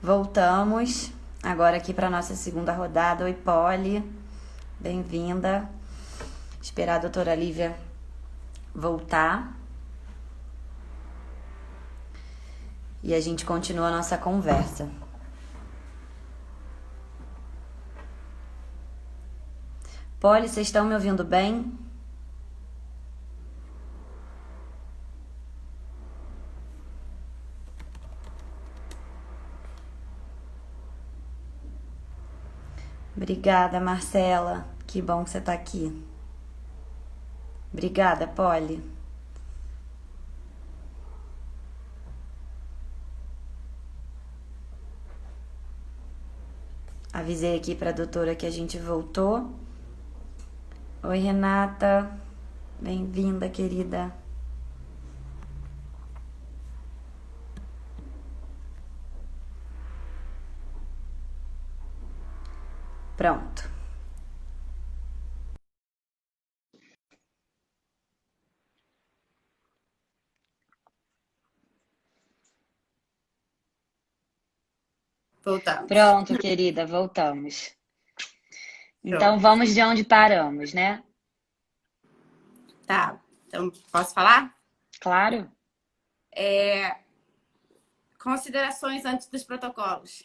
Voltamos agora aqui para nossa segunda rodada. Oi, Polly, bem-vinda. Esperar a doutora Lívia voltar. E a gente continua a nossa conversa. Polly, vocês estão me ouvindo bem? Obrigada, Marcela. Que bom que você está aqui. Obrigada, Polly. Avisei aqui para a doutora que a gente voltou. Oi, Renata. Bem-vinda, querida. Pronto. Voltamos. Pronto, querida, voltamos. Então Pronto. vamos de onde paramos, né? Tá, então posso falar? Claro. Considerações antes dos protocolos.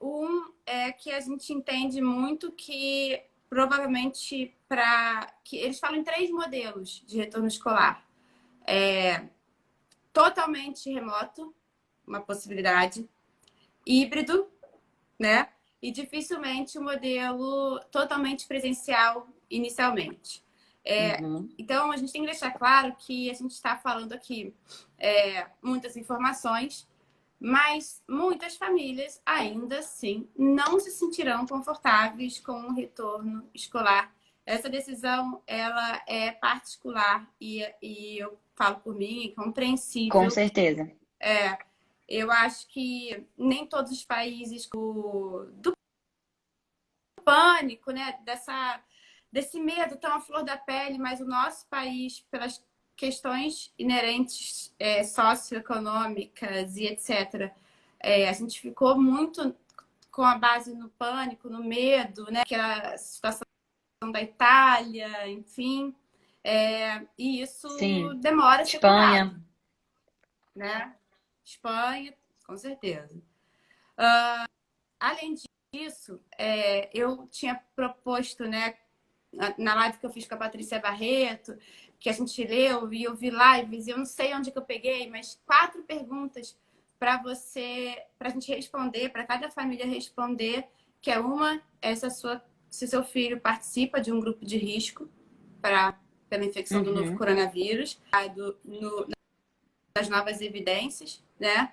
Um é que a gente entende muito que provavelmente que eles falam em 3 modelos de retorno escolar. Totalmente remoto, uma possibilidade, híbrido, né? E dificilmente o modelo totalmente presencial inicialmente. Então, a gente tem que deixar claro que a gente está falando aqui muitas informações, mas muitas famílias ainda assim não se sentirão confortáveis com o retorno escolar. Essa decisão ela é particular e eu falo por mim, é compreensível. Com certeza. Eu acho que nem todos os países do pânico, né, desse medo tão à flor da pele, mas o nosso país, pelas questões inerentes socioeconômicas e etc., a gente ficou muito com a base no pânico, no medo, né, que era a situação da Itália, enfim, e isso Sim. demora a ser Espanha. curado, né? Espanha, com certeza. Além disso, eu tinha proposto, né, na live que eu fiz com a Patrícia Barreto, que a gente leu e eu vi lives, e eu não sei onde que eu peguei, mas 4 perguntas para a gente responder, para cada família responder, que é uma, se seu filho participa de um grupo de risco pela infecção do novo coronavírus, das novas evidências, né?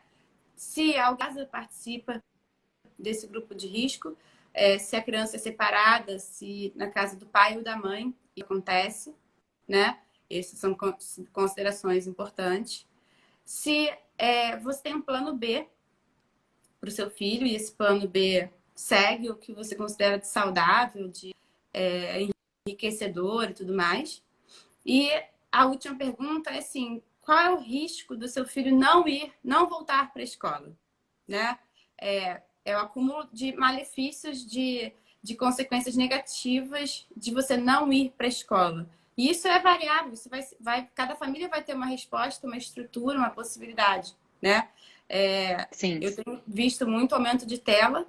Se alguém participa desse grupo de risco, se a criança é separada, se na casa do pai ou da mãe, acontece, né? Essas são considerações importantes. Se você tem um plano B para o seu filho e esse plano B segue o que você considera de saudável, de enriquecedor e tudo mais. E a última pergunta é assim, qual é o risco do seu filho não voltar para a escola, né? É o acúmulo de malefícios, de consequências negativas de você não ir para a escola. E isso é variável, isso cada família vai ter uma resposta, uma estrutura, uma possibilidade, né? Sim. Eu tenho visto muito aumento de tela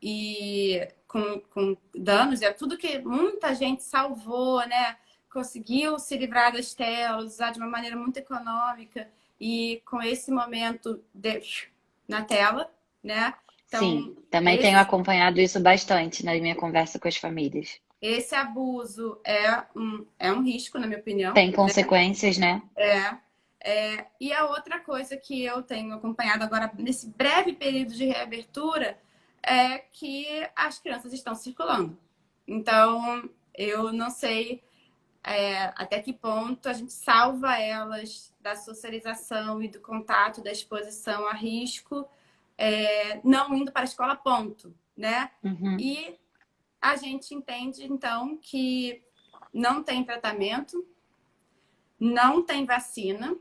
e com danos, tudo que muita gente salvou, né? Conseguiu se livrar das telas, usar de uma maneira muito econômica e com esse momento na tela, né? Então, Sim, também tenho acompanhado isso bastante na minha conversa com as famílias. esse abuso é um risco, na minha opinião. Tem consequências, né? E a outra coisa que eu tenho acompanhado agora, nesse breve período de reabertura, é que as crianças estão circulando. Então, eu não sei até que ponto a gente salva elas da socialização e do contato, da exposição a risco, não indo para a escola, ponto, né? E a gente entende, então, que não tem tratamento, não tem vacina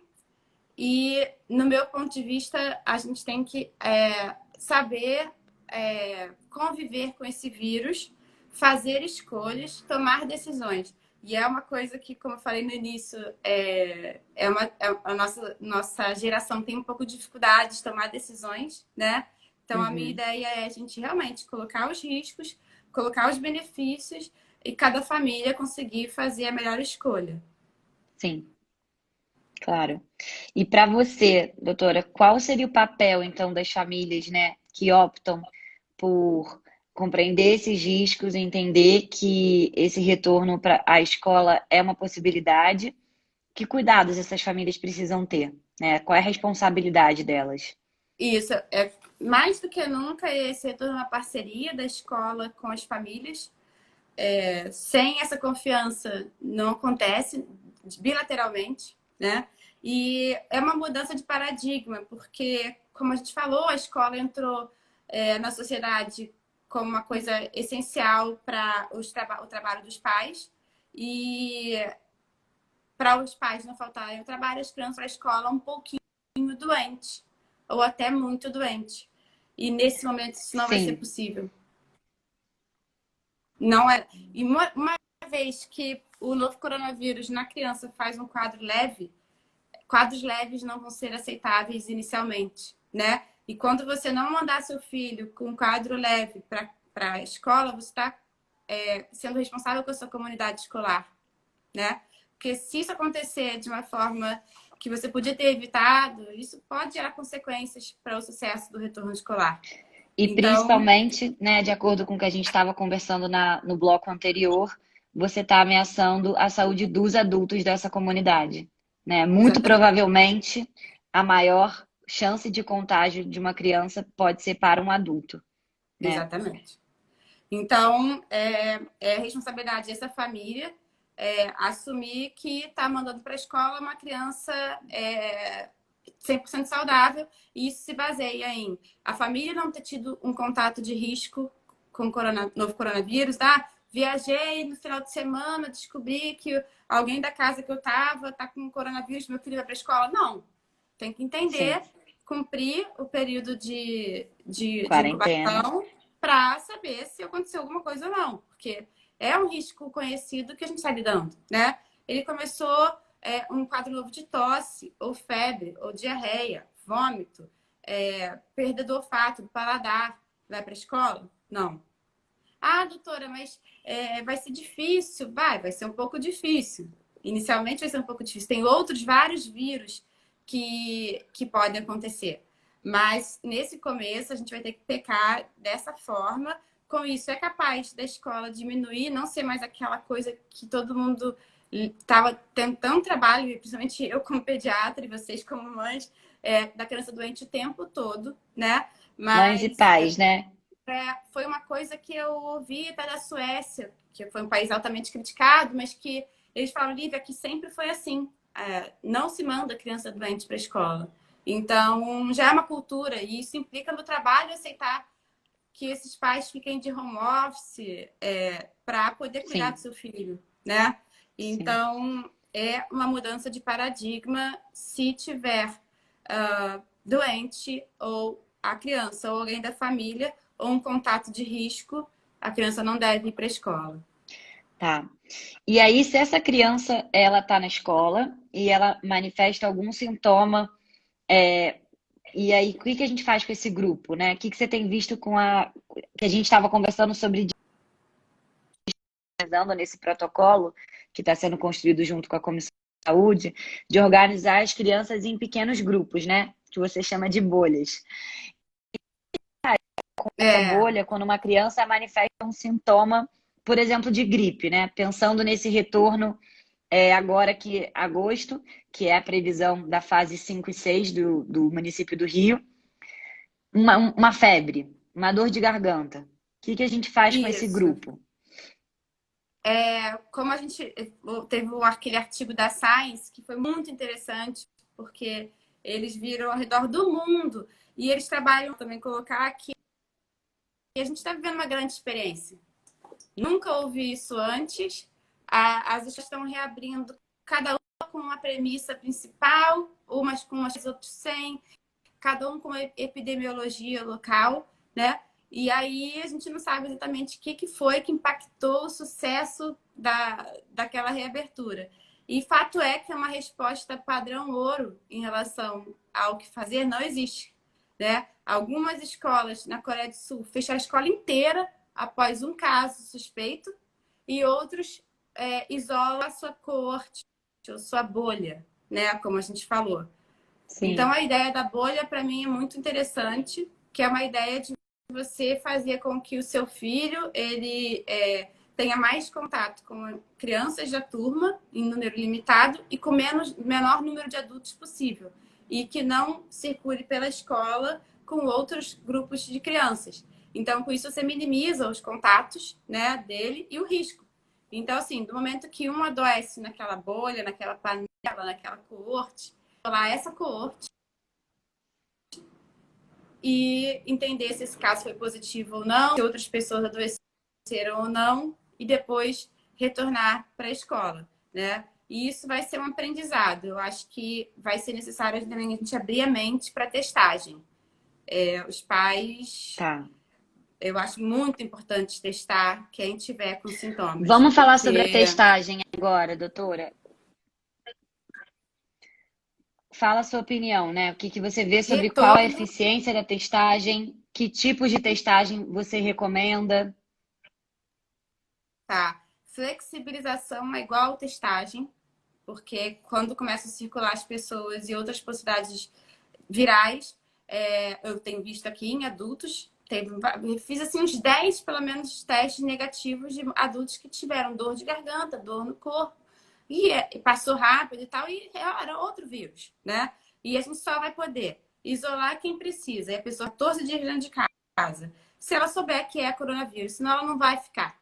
E, no meu ponto de vista, a gente tem que saber conviver com esse vírus, fazer escolhas, tomar decisões. E é uma coisa que, como eu falei no início, a nossa geração tem um pouco de dificuldade de tomar decisões, né? Então, a minha ideia é a gente realmente colocar os riscos, colocar os benefícios e cada família conseguir fazer a melhor escolha. Sim, claro. E para você, doutora, qual seria o papel, então, das famílias, né, que optam por compreender esses riscos, entender que esse retorno para a escola é uma possibilidade? Que cuidados essas famílias precisam ter, né? Qual é a responsabilidade delas? Isso, é mais do que nunca esse retorno é uma parceria da escola com as famílias. Sem essa confiança não acontece bilateralmente, né? E é uma mudança de paradigma, porque, como a gente falou, a escola entrou na sociedade como uma coisa essencial para o trabalho dos pais. E para os pais não faltarem o trabalho, as crianças para a escola um pouquinho doente, ou até muito doente. E nesse momento isso não vai ser Sim, possível. Não é. E uma vez que o novo coronavírus na criança faz um quadro leve, quadros leves não vão ser aceitáveis inicialmente, né? E quando você não mandar seu filho com um quadro leve para a escola, você está sendo responsável com a sua comunidade escolar, né? Porque se isso acontecer de uma forma que você podia ter evitado, isso pode gerar consequências para o sucesso do retorno escolar. e Então, principalmente, né, de acordo com o que a gente estava conversando no bloco anterior, você está ameaçando a saúde dos adultos dessa comunidade, né? Muito exatamente. provavelmente, a maior chance de contágio de uma criança pode ser para um adulto, né? Exatamente. Então, é responsabilidade dessa família assumir que está mandando para a escola uma criança 100% saudável, e isso se baseia em a família não ter tido um contato de risco com o novo coronavírus, tá? Viajei no final de semana, descobri que alguém da casa que eu estava está com coronavírus, meu filho vai para a escola. Não, tem que Sim, entender, cumprir o período de quarentena. incubação para saber se aconteceu alguma coisa ou não, porque é um risco conhecido que a gente está lidando, né? Ele começou um quadro novo de tosse, ou febre, ou diarreia, vômito, perda do olfato, do paladar. Vai para a escola? Não. Ah, doutora, mas vai ser difícil. Vai ser um pouco difícil. Inicialmente vai ser um pouco difícil. Tem outros vários vírus que podem acontecer. Mas nesse começo a gente vai ter que pecar dessa forma. Com isso é capaz da escola diminuir, não ser mais aquela coisa que todo mundo estava tentando trabalho, principalmente eu como pediatra e vocês como mães, da criança doente o tempo todo, né? Mães e Mas pais, né? foi uma coisa que eu ouvi até da Suécia, que foi um país altamente criticado, mas que eles falam, Lívia, que sempre foi assim. Não se manda criança doente para a escola. Então, já é uma cultura, e isso implica no trabalho aceitar que esses pais fiquem de home office para poder cuidar do Sim, seu filho, né? sim. Então, é uma mudança de paradigma se tiver doente ou a criança ou alguém da família ou um contato de risco, a criança não deve ir para a escola. Tá. E aí, se essa criança ela tá na escola e ela manifesta algum sintoma, é, e aí, o que que a gente faz com esse grupo, né? O que que você tem visto com a que a gente estava conversando sobre divisando nesse protocolo que está sendo construído junto com a Comissão de Saúde, de organizar as crianças em pequenos grupos, né? Que você chama de bolhas. Essa É, bolha, quando uma criança manifesta um sintoma, por exemplo, de gripe, né? Pensando nesse retorno agora que agosto, que é a previsão da fase 5 e 6 do município do Rio, uma febre, uma dor de garganta. O que que a gente faz com esse isso. grupo? Como a gente teve aquele artigo da Science, que foi muito interessante, porque eles viram ao redor do mundo e eles trabalham também colocar aqui. E a gente está vivendo uma grande experiência. Nunca ouvi isso antes. As escolas estão reabrindo, cada uma com uma premissa principal, umas com umas, outros sem, cada um com uma epidemiologia local, né? E aí a gente não sabe exatamente o que foi que impactou o sucesso daquela reabertura. E fato é que uma resposta padrão ouro em relação ao que fazer não existe, né? Algumas escolas na Coreia do Sul fecharam a escola inteira após um caso suspeito e outros isolam a sua coorte, ou sua bolha, né? Como a gente falou. Sim. Então, a ideia da bolha, para mim, é muito interessante, que é uma ideia de você fazer com que o seu filho ele tenha mais contato com crianças da turma, em número limitado, e com menor número de adultos possível. E que não circule pela escola com outros grupos de crianças. Então, com isso, você minimiza os contatos, né, dele e o risco. Então, assim, do momento que um adoece naquela bolha, naquela panela, naquela coorte, lá essa coorte e entender se esse caso foi positivo ou não, se outras pessoas adoeceram ou não, e depois retornar para a escola, né? E isso vai ser um aprendizado. Eu acho que vai ser necessário também a gente abrir a mente para testagem. Os pais, Tá. eu acho muito importante testar quem tiver com sintomas. Vamos falar sobre a porque testagem agora, doutora. Fala a sua opinião, né? O que que você vê sobre qual a retorno, eficiência da testagem, que tipos de testagem você recomenda? tá? Flexibilização é igual testagem, porque quando começam a circular as pessoas e outras possibilidades virais, eu tenho visto aqui em adultos, fiz assim uns 10, pelo menos, testes negativos de adultos que tiveram dor de garganta, dor no corpo, e passou rápido e tal, e era outro vírus, né? E a gente só vai poder isolar quem precisa, e a pessoa 14 dias dentro de casa, se ela souber que é coronavírus, senão ela não vai ficar,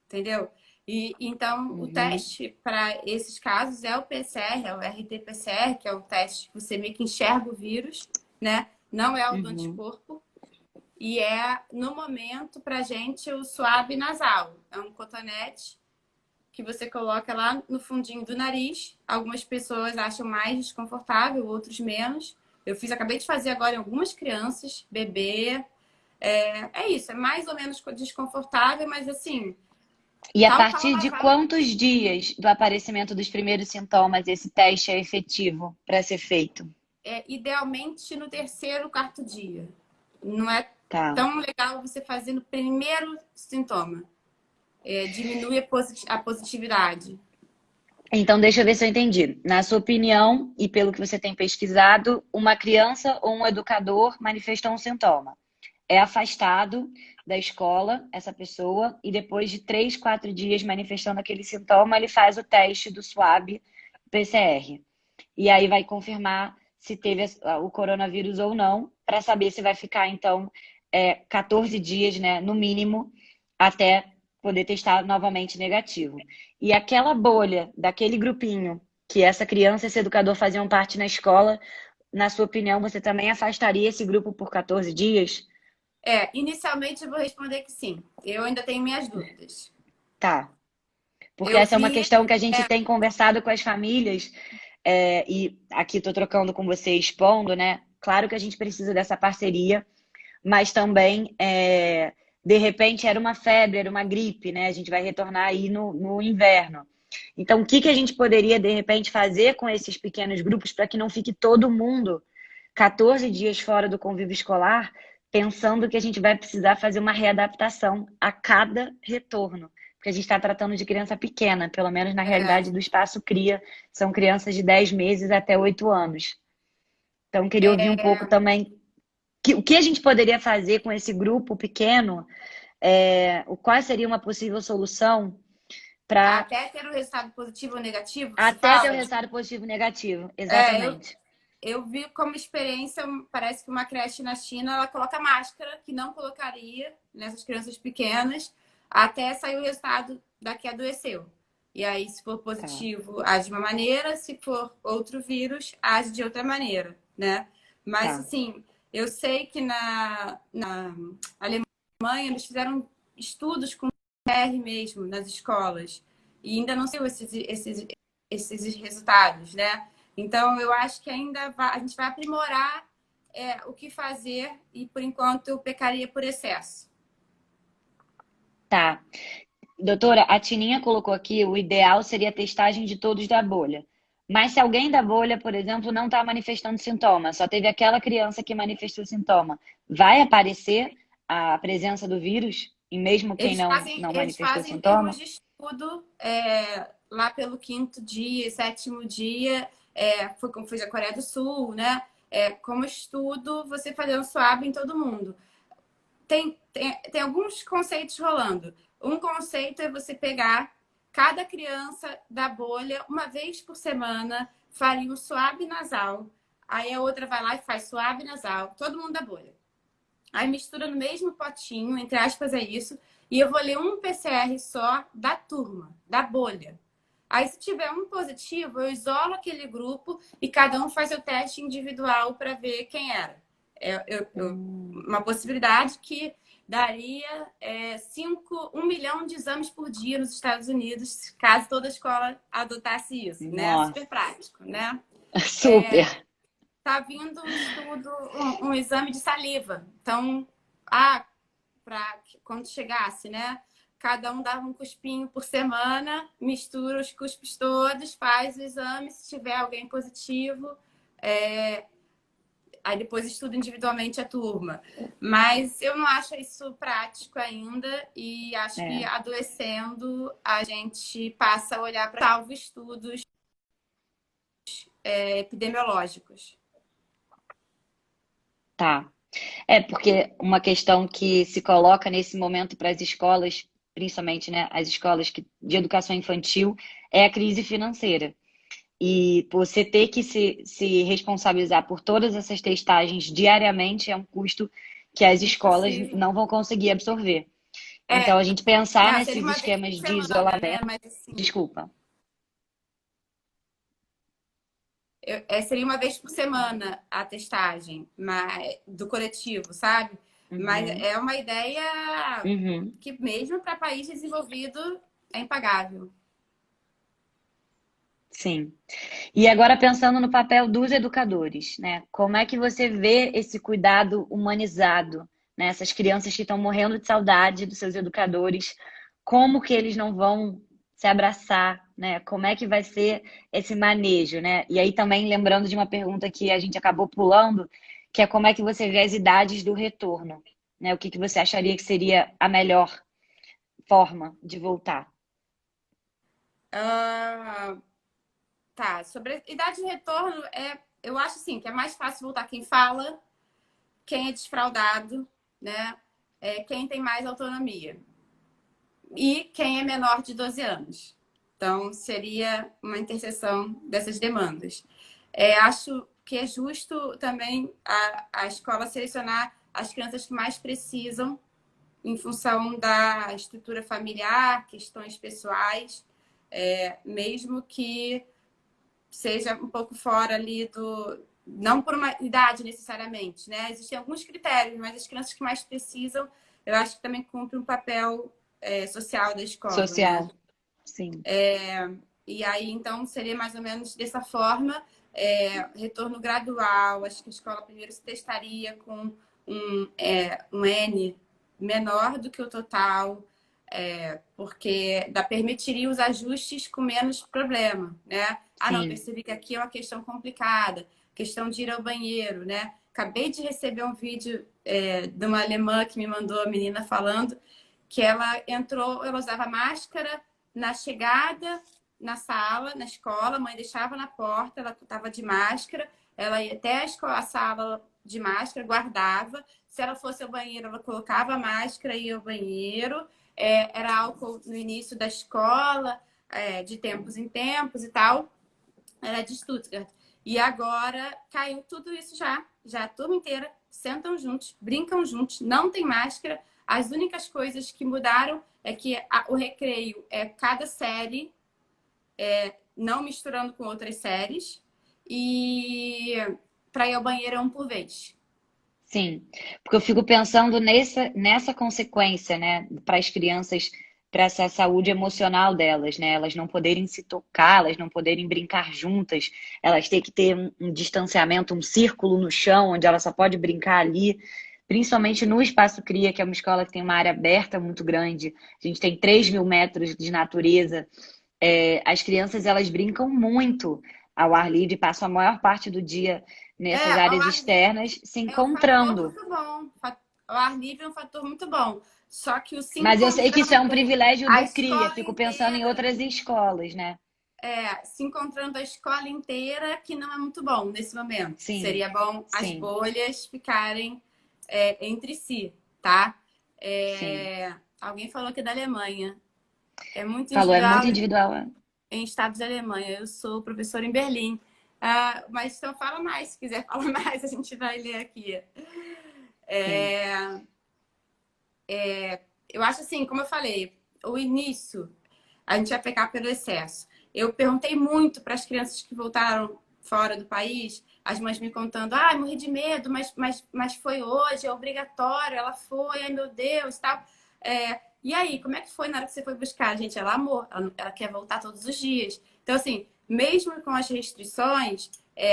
entendeu? E então o teste para esses casos é o PCR, é o RT-PCR, que é o teste que você meio que enxerga o vírus, né? Não é o do anticorpo. E no momento, pra gente, o suave nasal. É um cotonete que você coloca lá no fundinho do nariz. Algumas pessoas acham mais desconfortável, outros menos. Acabei de fazer agora em algumas crianças, bebê. É isso, é mais ou menos desconfortável, mas assim, E a tal qual partir de lavar o quantos dias do aparecimento dos primeiros sintomas esse teste é efetivo para ser feito? idealmente no terceiro, quarto dia. Não é Tá. tão legal você fazer no primeiro sintoma. Diminui a positividade. Então, deixa eu ver se eu entendi. Na sua opinião, e pelo que você tem pesquisado, uma criança ou um educador manifestou um sintoma. É afastado da escola, essa pessoa, e depois de 3, 4 dias manifestando aquele sintoma, ele faz o teste do swab PCR. E aí vai confirmar se teve o coronavírus ou não, para saber se vai ficar, então, 14 dias, né, no mínimo, até poder testar novamente negativo. E aquela bolha daquele grupinho que essa criança e esse educador faziam parte na escola, na sua opinião, você também afastaria esse grupo por 14 dias? Inicialmente eu vou responder que sim. Eu ainda tenho minhas dúvidas. Tá. Porque Eu essa é uma vi, questão que a gente tem conversado com as famílias, e aqui estou trocando com você, expondo, né? Claro que a gente precisa dessa parceria, mas também, de repente, era uma febre, era uma gripe, né? A gente vai retornar aí no inverno. Então, o que que a gente poderia, de repente, fazer com esses pequenos grupos para que não fique todo mundo 14 dias fora do convívio escolar, pensando que a gente vai precisar fazer uma readaptação a cada retorno? Porque a gente está tratando de criança pequena, pelo menos na realidade do Espaço Cria, são crianças de 10 meses até 8 anos. Então, queria ouvir um pouco também o que a gente poderia fazer com esse grupo pequeno, qual seria uma possível solução para até ter o resultado positivo ou negativo, que se até ter o fala. resultado positivo e negativo. Eu, Exatamente. eu vi como experiência, parece que uma creche na China, ela coloca máscara, que não colocaria nessas crianças pequenas, até sair o resultado da que adoeceu. E aí, se for Tá. positivo, age de uma maneira, se for outro vírus, age de outra maneira, né? Mas, Tá. assim, eu sei que na Alemanha eles fizeram estudos com PR mesmo nas escolas e ainda não saiu esses resultados, né? Então, eu acho que a gente vai aprimorar o que fazer e, por enquanto, eu pecaria por excesso. Tá. Doutora, a Tininha colocou aqui, o ideal seria a testagem de todos da bolha. Mas se alguém da bolha, por exemplo, não está manifestando sintoma, só teve aquela criança que manifestou sintoma, vai aparecer a presença do vírus, e mesmo quem não Eles manifestou fazem em termos sintoma? de estudo, lá pelo 5º dia, 7º dia, foi como fez a Coreia do Sul, né? Como estudo, você fazer um swab em todo mundo. Tem alguns conceitos rolando. Um conceito é você pegar cada criança da bolha, uma vez por semana, faria um swab nasal. Aí a outra vai lá e faz swab nasal, todo mundo da bolha. Aí mistura no mesmo potinho, entre aspas, é isso. E eu vou ler um PCR só da turma, da bolha. Aí, se tiver um positivo, eu isolo aquele grupo e cada um faz o teste individual para ver quem era. Uma possibilidade que daria 1 milhão de exames por dia nos Estados Unidos, caso toda escola adotasse isso, né? Nossa. Super prático, né? Super. Tá vindo um estudo, um exame de saliva. Então, para quando chegasse, né? Cada um dava um cuspinho por semana, mistura os cuspes todos, faz o exame, se tiver alguém positivo, aí depois estuda individualmente a turma. Mas eu não acho isso prático ainda e acho que adoecendo a gente passa a olhar para salvo estudos epidemiológicos. Tá. Porque uma questão que se coloca nesse momento para as escolas, principalmente, né, as escolas de educação infantil, é a crise financeira. E você ter que se responsabilizar por todas essas testagens diariamente é um custo que as escolas Impossível. não vão conseguir absorver. Então, a gente pensar Não, seria nesses uma vez esquemas por de semana, né? isolamento. Mas assim, Desculpa. seria uma vez por semana a testagem do coletivo, sabe? Mas Uhum. é uma ideia Uhum. que mesmo para país desenvolvido é impagável. Sim. E agora pensando no papel dos educadores, né? Como é que você vê esse cuidado humanizado, né? Essas crianças que estão morrendo de saudade dos seus educadores, como que eles não vão se abraçar, né? Como é que vai ser esse manejo, né? E aí também lembrando de uma pergunta que a gente acabou pulando, que é como é que você vê as idades do retorno, né? O que você acharia que seria a melhor forma de voltar? Tá, sobre a idade de retorno, eu acho assim, que é mais fácil voltar quem fala, quem é desfraudado, né? Quem tem mais autonomia. E quem é menor de 12 anos. Então, seria uma interseção dessas demandas. Acho que é justo também a escola selecionar as crianças que mais precisam em função da estrutura familiar, questões pessoais, mesmo que seja um pouco fora ali não por uma idade necessariamente, né? Existem alguns critérios, mas as crianças que mais precisam, eu acho que também cumprem um papel social da escola, né? Social, sim. E aí, então, seria mais ou menos dessa forma, retorno gradual. Acho que a escola primeiro se testaria com um N menor do que o total, porque permitiria os ajustes com menos problema, né? Não, Sim. percebi que aqui é uma questão complicada, questão de ir ao banheiro, né? Acabei de receber um vídeo de uma alemã que me mandou a menina falando que ela entrou, ela usava máscara na chegada na sala, na escola, a mãe deixava na porta, ela estava de máscara, ela ia até a sala de máscara, guardava. Se ela fosse ao banheiro, ela colocava a máscara e ia ao banheiro. Era álcool no início da escola, de tempos em tempos e tal. Era de Stuttgart. E agora caiu tudo isso já a turma inteira sentam juntos, brincam juntos, não tem máscara. As únicas coisas que mudaram é que o recreio é cada série, não misturando com outras séries, e para ir ao banheiro é um por vez. Sim, porque eu fico pensando nessa consequência, né, para as crianças para essa saúde emocional delas, né? Elas não poderem se tocar, elas não poderem brincar juntas, elas têm que ter um distanciamento, um círculo no chão, onde ela só pode brincar ali. Principalmente no Espaço Cria, que é uma escola que tem uma área aberta muito grande. A gente tem 3.000 metros de natureza. As crianças, elas brincam muito ao ar livre, passam a maior parte do dia nessas Ao áreas ar livre externas se é um fator encontrando. muito bom. Ao ar livre é um fator muito bom. Só que o se Mas eu sei que isso é um encontrando privilégio a do CRIA. escola Fico pensando em inteira, outras escolas, né? se encontrando a escola inteira, que não é muito bom nesse momento. Sim, Seria bom as sim, bolhas ficarem entre si, tá? sim. Alguém falou aqui da Alemanha. É muito Falou, é muito individual individual. em estados da Alemanha. Eu sou professora em Berlim. Mas então fala mais, se quiser falar mais, a gente vai ler aqui. Sim. É, eu acho assim, como eu falei, o início a gente vai pecar pelo excesso. Eu perguntei muito para as crianças que voltaram fora do país, as mães me contando, morri de medo, mas foi hoje, é obrigatório, ela foi, ai meu Deus, tal. E aí, como é que foi na hora que você foi buscar? Gente, ela amou, ela quer voltar todos os dias. Então, assim, mesmo com as restrições,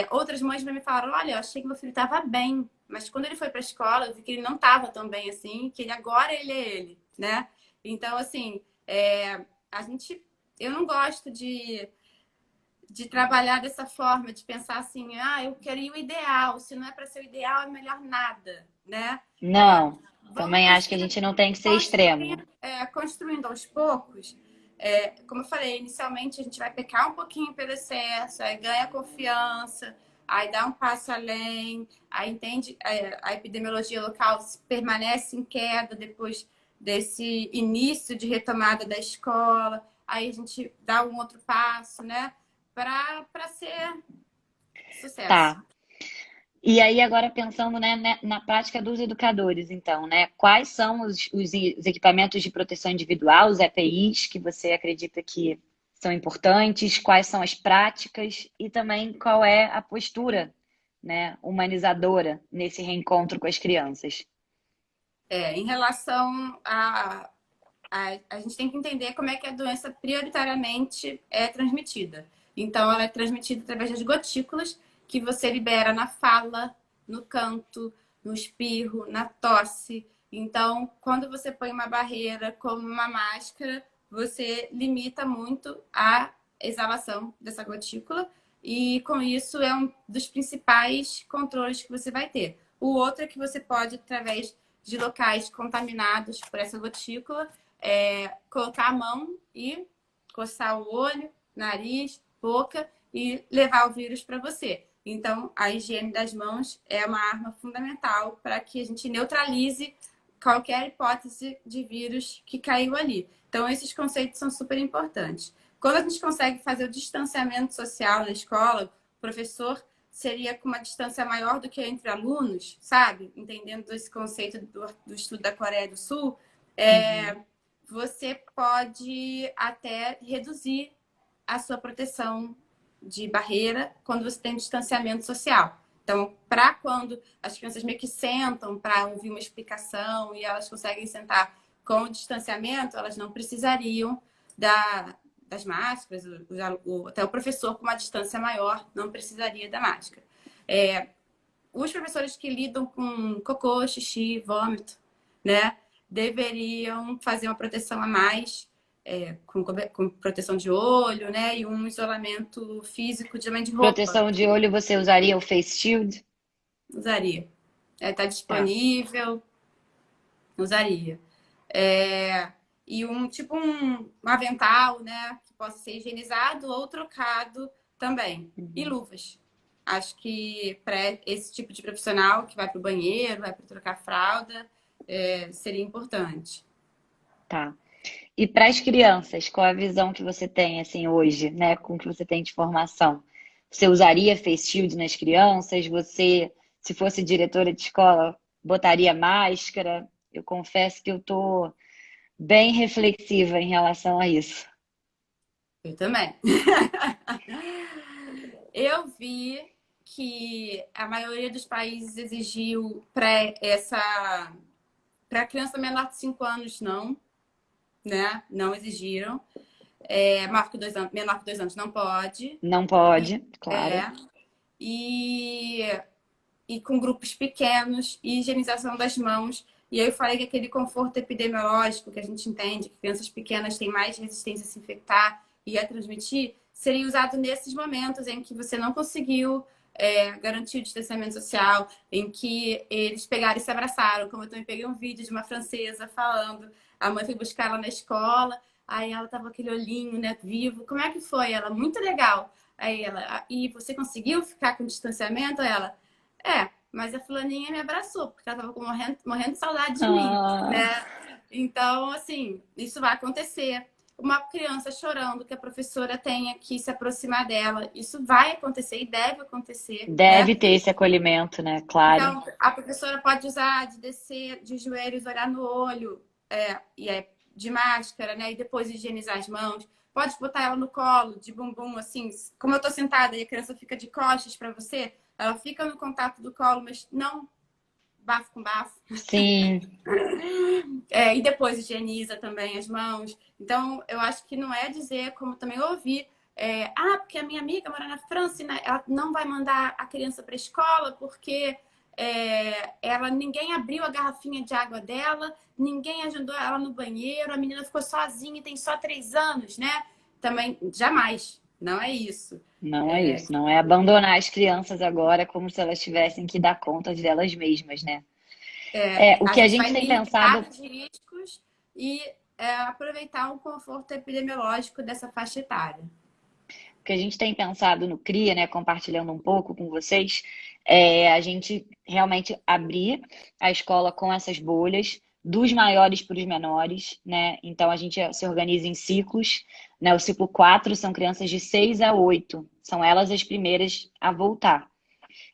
outras mães me falaram, olha, eu achei que meu filho estava bem, mas quando ele foi para a escola, eu vi que ele não estava tão bem assim, que agora ele é ele, né? Então, assim, a gente, eu não gosto de trabalhar dessa forma, de pensar assim, eu queria o ideal, se não é para ser o ideal, é melhor nada, né? Não, também Vamos acho que a gente não tem que ser extremo. construindo aos poucos. Como eu falei, inicialmente a gente vai pecar um pouquinho pelo excesso, aí ganha confiança, aí dá um passo além, aí entende a epidemiologia local permanece em queda depois desse início de retomada da escola, aí a gente dá um outro passo, né? Para ser sucesso. Tá. E aí, agora pensando, né, na prática dos educadores, então, né? Quais são os equipamentos de proteção individual, os EPIs, que você acredita que são importantes? Quais são as práticas? E também qual é a postura, né, humanizadora nesse reencontro com as crianças? Em relação a gente tem que entender como é que a doença prioritariamente é transmitida. Então, ela é transmitida através das gotículas que você libera na fala, no canto, no espirro, na tosse. Então, quando você põe uma barreira como uma máscara, você limita muito a exalação dessa gotícula e, com isso, é um dos principais controles que você vai ter. O outro é que você pode, através de locais contaminados por essa gotícula, colocar a mão e coçar o olho, nariz, boca e levar o vírus para você. Então, a higiene das mãos é uma arma fundamental para que a gente neutralize qualquer hipótese de vírus que caiu ali. Então, esses conceitos são super importantes. Quando a gente consegue fazer o distanciamento social na escola, o professor seria com uma distância maior do que entre alunos, sabe? Entendendo esse conceito do estudo da Coreia do Sul, Uhum. você pode até reduzir a sua proteção de barreira quando você tem distanciamento social. Então, para quando as crianças meio que sentam para ouvir uma explicação e elas conseguem sentar com o distanciamento, elas não precisariam das máscaras, até o professor com uma distância maior não precisaria da máscara. Os professores que lidam com cocô, xixi, vômito, né, deveriam fazer uma proteção a mais, com proteção de olho, né, e um isolamento físico também de roupa. Proteção de olho, você usaria o face shield? Usaria. Está Tá. disponível, usaria. E um avental, né, que possa ser higienizado ou trocado também. E Uhum. luvas. Acho que para esse tipo de profissional que vai para o banheiro, vai para trocar fralda, seria importante. Tá. E para as crianças, qual a visão que você tem assim hoje, né, com o que você tem de formação? Você usaria face shield nas crianças? Você, se fosse diretora de escola, botaria máscara? Eu confesso que eu tô bem reflexiva em relação a isso. Eu também. Eu vi que a maioria dos países exigiu para criança menor de 5 anos, não, né? Não exigiram. Menor que 2 anos não pode. Não pode, claro. É, e, e com grupos pequenos, e higienização das mãos. E aí eu falei que aquele conforto epidemiológico que a gente entende, que crianças pequenas têm mais resistência a se infectar e a transmitir, seria usado nesses momentos em que você não conseguiu garantir o distanciamento social, em que eles pegaram e se abraçaram. Como eu também peguei um vídeo de uma francesa falando, a mãe foi buscar ela na escola, aí ela tava com aquele olhinho, né, vivo. Como é que foi? Ela, muito legal. Aí ela, e você conseguiu ficar com distanciamento? Ela, mas a fulaninha me abraçou, porque ela tava morrendo de saudade de mim, Ah, né? Então, assim, isso vai acontecer. Uma criança chorando, que a professora tenha que se aproximar dela, isso vai acontecer e deve acontecer, deve né? ter esse acolhimento, né? Claro. Então, a professora pode usar de descer de joelhos, olhar no olho, de máscara, né? E depois higienizar as mãos. Pode botar ela no colo, de bumbum, assim. Como eu tô sentada e a criança fica de costas para você, ela fica no contato do colo, mas não bafo com bafo. Sim, E depois higieniza também as mãos. Então, eu acho que não é dizer, como também ouvi, porque a minha amiga mora na França, né, ela não vai mandar a criança para a escola porque ninguém abriu a garrafinha de água dela, ninguém ajudou ela no banheiro, a menina ficou sozinha e tem só 3 anos, né? Também, jamais. Não é isso. não é isso. Não é abandonar as crianças agora como se elas tivessem que dar conta delas mesmas, né? O A que a gente gente vai tem pensado, limitar os riscos e aproveitar o conforto epidemiológico dessa faixa etária. o que a gente tem pensado no CRIA, né, compartilhando um pouco com vocês, a gente realmente abrir a escola com essas bolhas, dos maiores para os menores, né? Então a gente se organiza em ciclos, né? O ciclo 4 são crianças de 6 a 8, são elas as primeiras a voltar.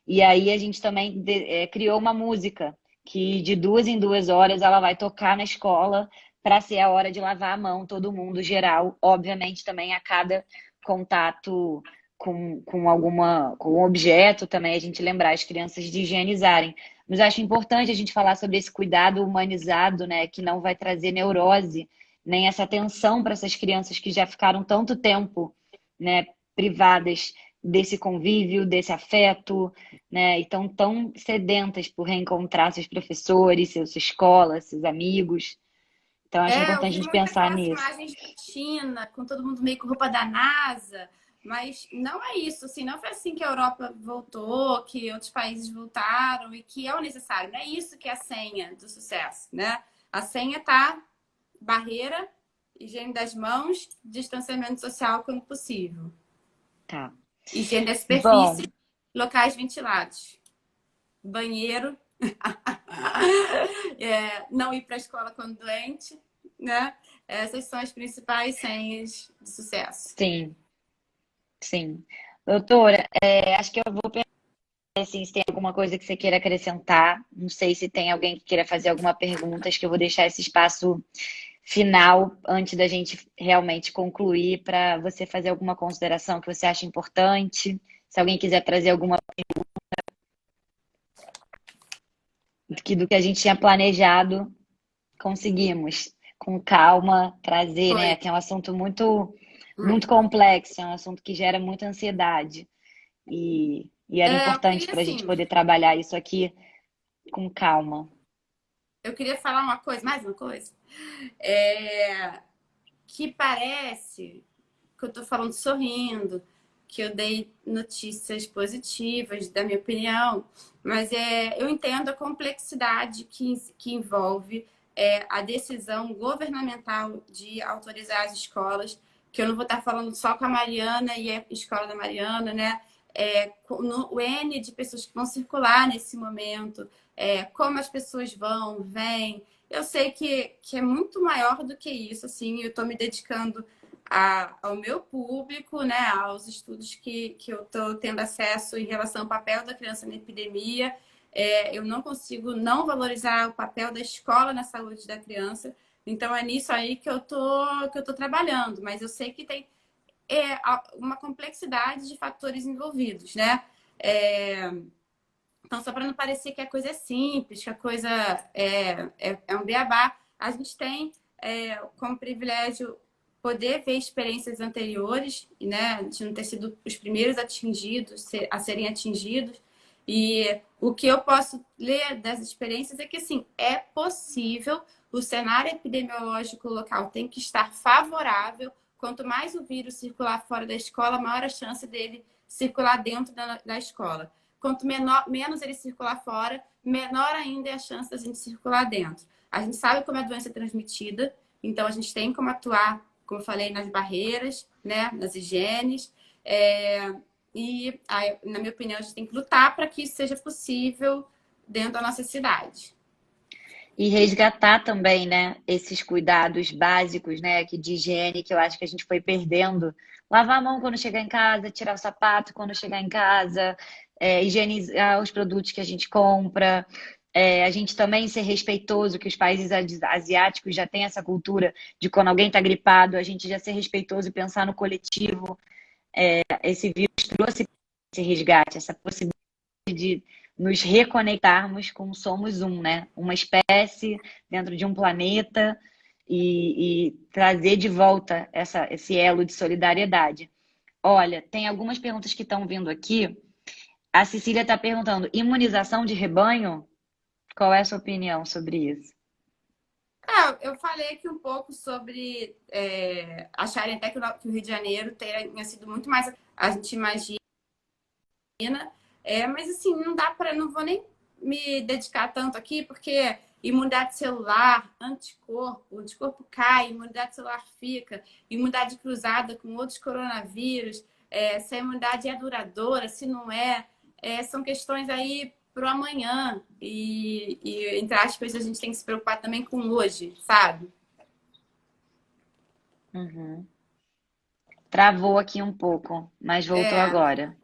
E aí a gente também criou uma música que de 2 em 2 horas ela vai tocar na escola para ser a hora de lavar a mão, todo mundo geral, obviamente também a cada contato com um objeto também a gente lembrar as crianças de higienizarem. Mas acho importante a gente falar sobre esse cuidado humanizado, né, que não vai trazer neurose, nem essa atenção para essas crianças que já ficaram tanto tempo, né, privadas desse convívio, desse afeto, né? E estão tão sedentas por reencontrar seus professores, sua escola, seus amigos. Então, acho Eu importante a vi gente muito pensar aquelas nisso. imagens da China, com todo mundo meio com roupa da NASA, mas não é isso, assim, não foi assim que a Europa voltou, que outros países voltaram e que é o necessário. Não é isso que é a senha do sucesso, né? A senha tá barreira, higiene das mãos, distanciamento social quando possível. Tá. Higiene da Bom, superfície, locais ventilados. Banheiro, não ir para a escola quando doente, né? Essas são as principais senhas de sucesso. sim, sim. Doutora, acho que eu vou pensar assim, se tem alguma coisa que você queira acrescentar. Não sei se tem alguém que queira fazer alguma pergunta. Acho que eu vou deixar esse espaço final antes da gente realmente concluir para você fazer alguma consideração que você acha importante. Se alguém quiser trazer alguma do que a gente tinha planejado, conseguimos com calma trazer, Foi. né? Que é um assunto muito complexo, é um assunto que gera muita ansiedade e era Eu importante queria, para a gente assim, poder trabalhar isso aqui com calma. eu queria falar uma coisa, mais uma coisa, que parece que eu tô falando sorrindo, que eu dei notícias positivas, da minha opinião, mas eu entendo a complexidade que envolve a decisão governamental de autorizar as escolas, que eu não vou estar falando só com a Mariana e a escola da Mariana, né? O N de pessoas que vão circular nesse momento, como as pessoas vão, vêm. Eu sei que é muito maior do que isso, assim, eu estou me dedicando ao meu público, né, aos estudos que eu estou tendo acesso em relação ao papel da criança na epidemia. Eu não consigo não valorizar o papel da escola na saúde da criança. Então é nisso aí que eu tô trabalhando, mas eu sei que tem uma complexidade de fatores envolvidos, né? Então, só para não parecer que a coisa é simples, que a coisa é um beabá, a gente tem como privilégio poder ver experiências anteriores, né? A gente não ter sido os primeiros atingidos, a serem atingidos. E o que eu posso ler das experiências é que, assim, é possível, o cenário epidemiológico local tem que estar favorável. Quanto mais o vírus circular fora da escola, maior a chance dele circular dentro da escola. Quanto menos ele circular fora, menor ainda é a chance da gente circular dentro. A gente sabe como a doença é transmitida, então a gente tem como atuar, como eu falei, nas barreiras, né, nas higienes. E, na minha opinião, a gente tem que lutar para que isso seja possível dentro da nossa cidade. E resgatar também, né, esses cuidados básicos, né, que de higiene, que eu acho que a gente foi perdendo. Lavar a mão quando chegar em casa, tirar o sapato quando chegar em casa, higienizar os produtos que a gente compra. A gente também ser respeitoso, que os países asiáticos já têm essa cultura de quando alguém está gripado, a gente já ser respeitoso e pensar no coletivo. Esse vírus trouxe esse resgate, essa possibilidade de nos reconectarmos com somos um, né? Uma espécie dentro de um planeta e trazer de volta esse elo de solidariedade. Olha, tem algumas perguntas que estão vindo aqui. A Cecília está perguntando: imunização de rebanho? Qual é a sua opinião sobre isso? Eu falei aqui um pouco sobre acharem até que o Rio de Janeiro tenha sido muito mais a gente imagina. Mas assim, não vou nem me dedicar tanto aqui, porque imunidade celular, o anticorpo cai, imunidade celular fica, imunidade cruzada com outros coronavírus, se a imunidade é duradoura, se não são questões aí para o amanhã. E, entre aspas, a gente tem que se preocupar também com hoje, sabe? Uhum. Travou aqui um pouco, mas voltou agora.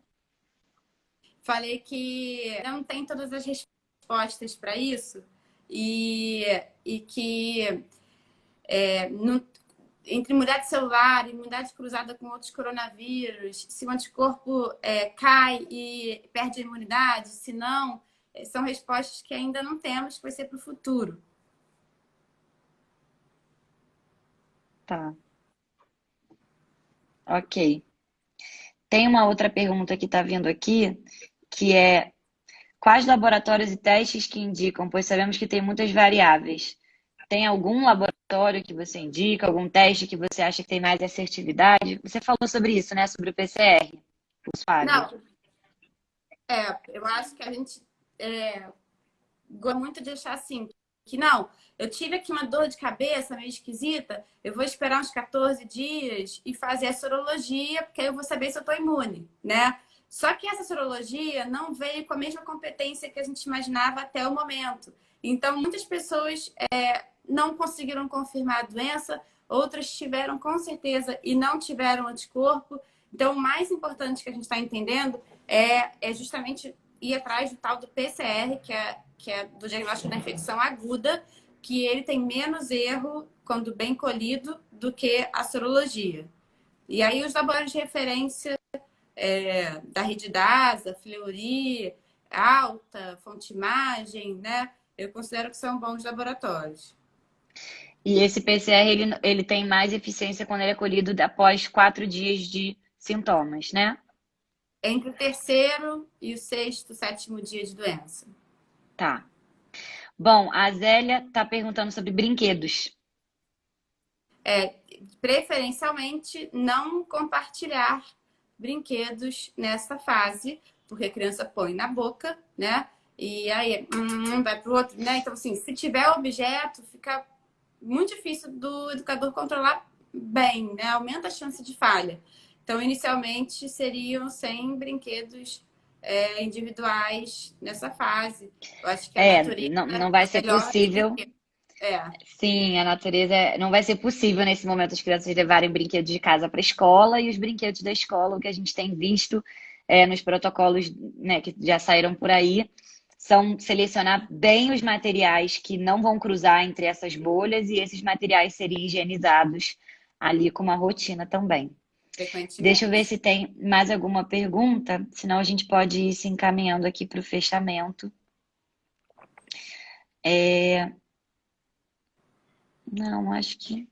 Falei que não tem todas as respostas para isso e que entre imunidade celular e imunidade cruzada com outros coronavírus, se o anticorpo cai e perde a imunidade, se não, são respostas que ainda não temos, que vai ser para o futuro. Tá. Ok. Tem uma outra pergunta que está vindo aqui, que é: quais laboratórios e testes que indicam? Pois sabemos que tem muitas variáveis. Tem algum laboratório que você indica, algum teste que você acha que tem mais assertividade? Você falou sobre isso, né? Sobre o PCR, o suave. Não, eu acho que a gente gosta muito de deixar assim, que não, eu tive aqui uma dor de cabeça meio esquisita, eu vou esperar uns 14 dias e fazer a sorologia, porque aí eu vou saber se eu estou imune, né? Só que essa sorologia não veio com a mesma competência que a gente imaginava até o momento. Então, muitas pessoas não conseguiram confirmar a doença, outras tiveram com certeza e não tiveram anticorpo. Então, o mais importante que a gente está entendendo é justamente ir atrás do tal do PCR, que é do diagnóstico da infecção aguda, que ele tem menos erro quando bem colhido do que a sorologia. E aí os laboratórios de referência da Rede DASA, Fleury, Alta, Fonte Imagem, né? Eu considero que são bons laboratórios. E esse PCR, ele tem mais eficiência quando ele é colhido após 4 dias de sintomas, né? Entre o terceiro e o sexto, sétimo dia de doença. Tá. Bom, a Zélia está perguntando sobre brinquedos. Preferencialmente, não compartilhar brinquedos nessa fase, porque a criança põe na boca, né? E aí vai pro outro, né? Então, assim, se tiver objeto, fica muito difícil do educador controlar bem, né? Aumenta a chance de falha. Então, inicialmente, seriam sem brinquedos individuais nessa fase. Eu acho que a natureza não vai é ser melhor que possível. brinquedo. Sim, a natureza não vai ser possível nesse momento as crianças levarem brinquedos de casa para a escola e os brinquedos da escola, o que a gente tem visto nos protocolos, né, que já saíram por aí, são selecionar bem os materiais que não vão cruzar entre essas bolhas e esses materiais serem higienizados ali com uma rotina também. Deixa eu ver se tem mais alguma pergunta, senão a gente pode ir se encaminhando aqui para o fechamento. Não, acho que.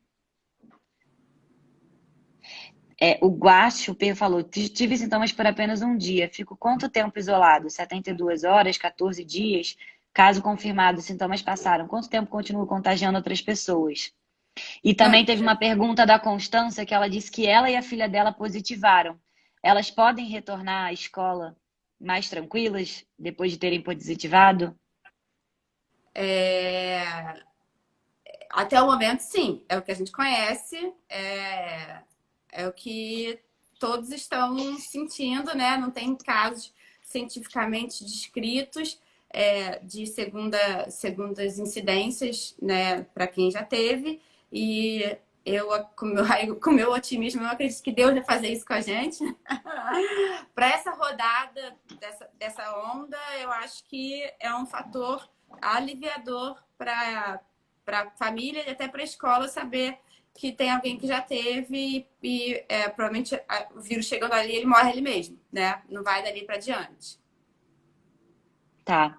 O Guacho, o Pedro falou, tive sintomas por apenas um dia. Fico quanto tempo isolado? 72 horas, 14 dias? Caso confirmado, os sintomas passaram. Quanto tempo continuo contagiando outras pessoas? E também Não, teve uma pergunta da Constância que ela disse que ela e a filha dela positivaram. Elas podem retornar à escola mais tranquilas depois de terem positivado? até o momento, sim. É o que a gente conhece, é o que todos estão sentindo, né? Não tem casos cientificamente descritos de segundas incidências, né? Para quem já teve. E eu, com meu otimismo, eu acredito que Deus vai fazer isso com a gente. Para essa rodada dessa onda, eu acho que é um fator aliviador para a família e até para a escola saber que tem alguém que já teve e provavelmente o vírus chegando ali, ele morre ali mesmo, né? Não vai dali para diante. Tá.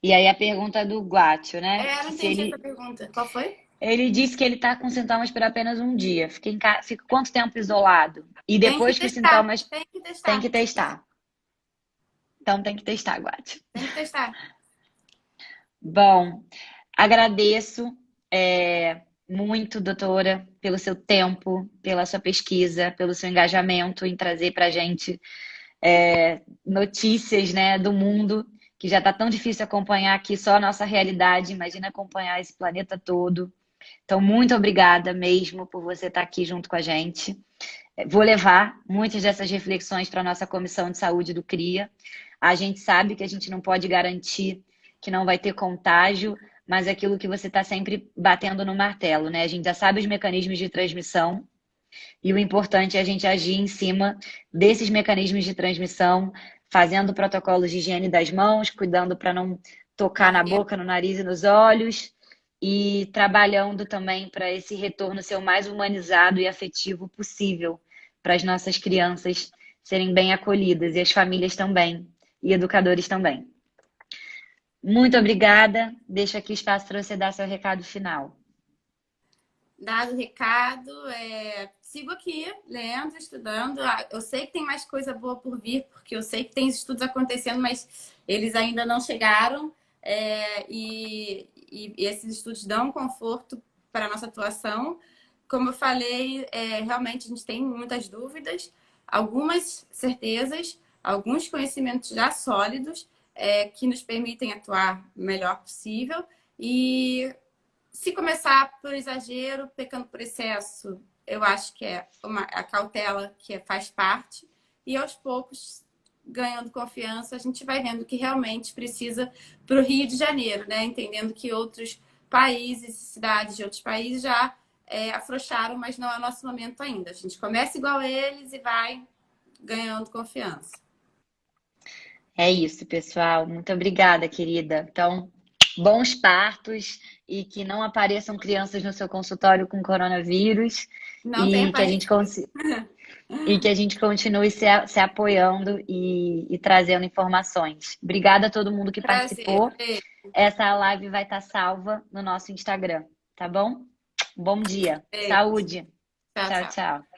E aí a pergunta do Guatio, né? Não Que se entendi essa ele. pergunta. Qual foi? Ele disse que ele tá com sintomas por apenas um dia. Fica quanto tempo isolado? E Tem que depois que os testar, sintomas. tem que Tem testar, que testar. Então tem que testar, Guatio. tem que testar. Bom, agradeço muito, doutora, pelo seu tempo, pela sua pesquisa, pelo seu engajamento em trazer para a gente notícias, né, do mundo, que já está tão difícil acompanhar aqui só a nossa realidade, imagina acompanhar esse planeta todo. Então, muito obrigada mesmo por você estar aqui junto com a gente. Vou levar muitas dessas reflexões para a nossa comissão de saúde do CRIA. A gente sabe que a gente não pode garantir que não vai ter contágio, mas é aquilo que você está sempre batendo no martelo, né? A gente já sabe os mecanismos de transmissão e o importante é a gente agir em cima desses mecanismos de transmissão, fazendo protocolos de higiene das mãos, cuidando para não tocar na boca, no nariz e nos olhos, e trabalhando também para esse retorno ser o mais humanizado e afetivo possível para as nossas crianças serem bem acolhidas e as famílias também, e educadores também. Muito obrigada. Deixo aqui espaço para você dar seu recado final. Dado o recado, sigo aqui, lendo, estudando. Eu sei que tem mais coisa boa por vir, porque eu sei que tem estudos acontecendo, mas eles ainda não chegaram. E esses estudos dão conforto para a nossa atuação. Como eu falei, realmente a gente tem muitas dúvidas, algumas certezas, alguns conhecimentos já sólidos, que nos permitem atuar o melhor possível. E se começar por exagero, pecando por excesso, eu acho que a cautela que faz parte. E aos poucos, ganhando confiança, a gente vai vendo que realmente precisa para o Rio de Janeiro, né? Entendendo que outros países, cidades de outros países já afrouxaram, mas não é o nosso momento ainda. A gente começa igual a eles e vai ganhando confiança. É isso, pessoal. Muito obrigada, querida. Então, bons partos e que não apareçam crianças no seu consultório com coronavírus Não tem e que a gente continue se apoiando e trazendo informações. Obrigada a todo mundo que prazer. participou. Essa live vai estar salva no nosso Instagram, tá bom? Bom dia. Beijo. Saúde. Tchau, Tchau, tchau. tchau.